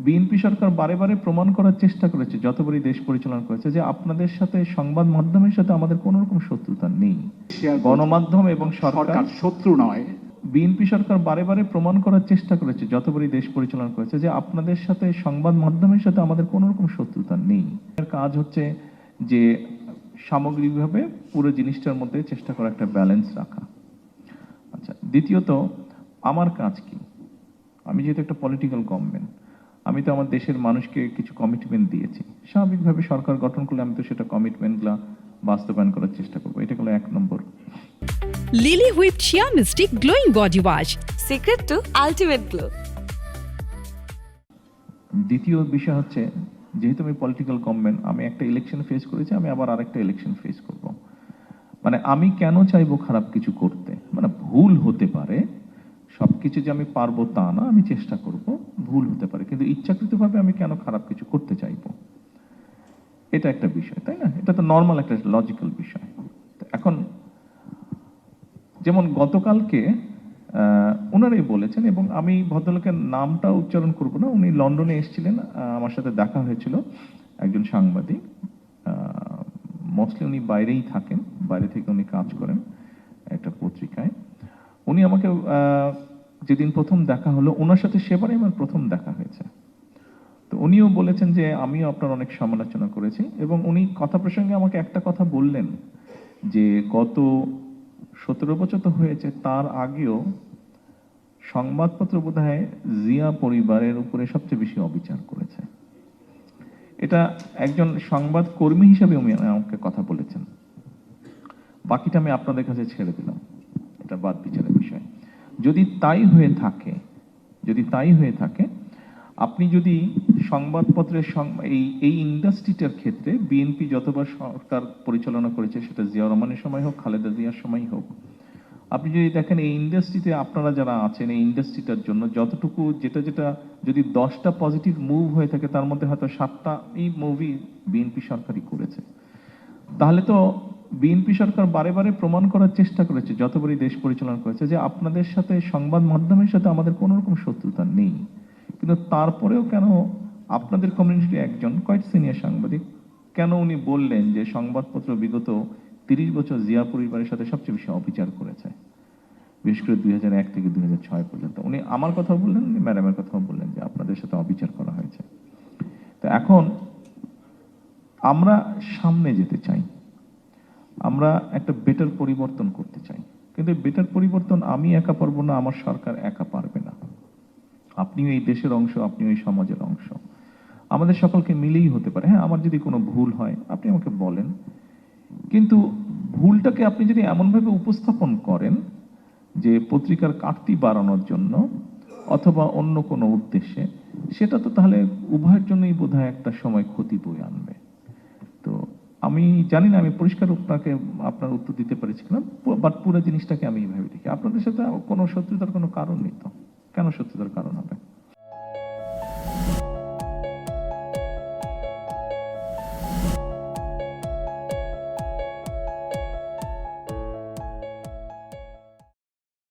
BNP সরকার বারে বারে প্রমাণ করার চেষ্টা করেছে, যতবারই দেশ পরিচালনা করেছে, যে আপনাদের সাথে, সংবাদ মাধ্যমের সাথে আমাদের কোনো রকম শত্রুতা নেই। গণমাধ্যম এবং সরকার শত্রু নয়। বিএনপি সরকার বারে বারে প্রমাণ করার চেষ্টা করেছে, যতবারই দেশ পরিচালনা করেছে, যে আপনাদের সাথে, সংবাদ মাধ্যমের সাথে আমাদের কোনো রকম শত্রুতা নেই। এর কাজ হচ্ছে যে সামগ্রিকভাবে পুরো জিনিসটার মধ্যে চেষ্টা করা, একটা ব্যালেন্স রাখা। আচ্ছা, দ্বিতীয়ত আমার কাজ কি? আমি যেহেতু একটা পলিটিক্যাল গভর্নমেন্ট, আমি তো আমার দেশের মানুষকে কিছু কমিটমেন্ট দিয়েছি। স্বাভাবিকভাবে সরকার গঠন করলে আমি তো সেটা কমিটমেন্টগুলো বাস্তবায়ন করার চেষ্টা করবো। এটা হলো 1 নম্বর। Lily whip shea mystic glowing body wash, secret to ultimate glow. দ্বিতীয় বিষয় হচ্ছে, যেহেতু আমি পলিটিক্যাল গভর্নমেন্ট, আমি একটা ইলেকশন ফেস করেছি, আমি আবার আরেকটা ইলেকশন ফেস করব। মানে আমি কেন চাইবো খারাপ কিছু করতে? মানে ভুল হতে পারে, সবকিছু যে আমি পারবো তা না, আমি চেষ্টা করব, ভুল হতে পারে, কিন্তু ইচ্ছাকৃতভাবে আমি কেন খারাপ কিছু করতে চাইবো? এটা একটা বিষয়, তাই না? এটা তো নর্মাল একটা লজিক্যাল বিষয়। তো এখন যেমন গতকালকে ওনারাই বলেছেন, এবং আমি ভদ্রলোকের নামটা উচ্চারণ করব না, উনি লন্ডনে এসেছিলেন, আমার সাথে দেখা হয়েছিল, একজন সাংবাদিক, মোস্টলি উনি বাইরেই থাকেন, বাইরে থেকে উনি কাজ করেন একটা পত্রিকায়। উনি আমাকে যেদিন প্রথম দেখা হলো, ওনার সাথে সেবারে আমার প্রথম দেখা হয়েছে। তো উনিও বলেছেন যে আমিও আপনার অনেক সমালোচনা করেছি, এবং উনি কথা প্রসঙ্গে আমাকে একটা কথা বললেন যে গত 17 বছর তো হয়েছে, তার আগেও সংবাদপত্র বোধহয় জিয়া পরিবারের উপরে সবচেয়ে বেশি অবিচার করেছে। এটা একজন সংবাদ কর্মী হিসেবে উনি আমাকে কথা বলেছেন। বাকিটা আমি আপনাদের কাছে ছেড়ে দিলাম, এটা বাদ বিচারের বিষয়। যদি তাই হয়ে থাকে, আপনি যদি সংবাদপত্রের এই ইন্ডাস্ট্রিটার ক্ষেত্রে বিএনপি যতবার সরকার পরিচালনা করেছে, সেটা জিয়াউর রহমানের সময় হোক, খালেদা জিয়ার সময় হোক, আপনি যদি দেখেন এই ইন্ডাস্ট্রিতে আপনারা যারা আছেন, এই ইন্ডাস্ট্রিটার জন্য যতটুকু, যেটা যদি 10টা পজিটিভ মুভ হয়ে থাকে, তার মধ্যে হয়তো 7টা এই মুভি বিএনপি সরকারই করেছে। তাহলে তো বিএনপি সরকার বারে বারে প্রমাণ করার চেষ্টা করেছে, যতবারই দেশ পরিচালনা করেছে, যে আপনাদের সাথে, সংবাদ মাধ্যমের সাথে আমাদের কোনো রকম শত্রুতা নেই। কিন্তু তারপরেও কেন আপনাদের কমিউনিটির একজন কোয়াইট সিনিয়র সাংবাদিক, কেন উনি বললেন যে সংবাদপত্র বিগত 30 বছর জিয়া পরিবারের সাথে সবচেয়ে বেশি অবিচার করেছে, বিশেষ করে 2001 থেকে 2006 পর্যন্ত? উনি আমার কথাও বললেন, উনি ম্যাডামের কথাও বললেন যে আপনাদের সাথে অবিচার করা হয়েছে। তো এখন আমরা সামনে যেতে চাই, আমরা একটা বেটার পরিবর্তন করতে চাই, কিন্তু বেটার পরিবর্তন আমি একা পারবো না, আমার সরকার একা পারবে না। আপনিও এই দেশের অংশ, আপনিও এই সমাজের অংশ, আমাদের সকলকে মিলেই হতে পারে। হ্যাঁ, আমার যদি কোনো ভুল হয় আপনি আমাকে বলেন, কিন্তু ভুলটাকে আপনি যদি এমনভাবে উপস্থাপন করেন যে পত্রিকার কাটতি বাড়ানোর জন্য অথবা অন্য কোনো উদ্দেশ্যে, সেটা তো তাহলে উভয়ের জন্যই বোধহয় একটা সময় ক্ষতি বয়ে আনবে। তো আমি জানি না আমি পরিষ্কার আপনার উত্তর দিতে পেরেছি কিনা, বাট পুরো জিনিসটাকে আমি এইভাবে দেখি। আপনাদের সাথে কোনো শত্রুতার কোনো কারণ নেই, তো কেন শত্রুতার কারণ হবে?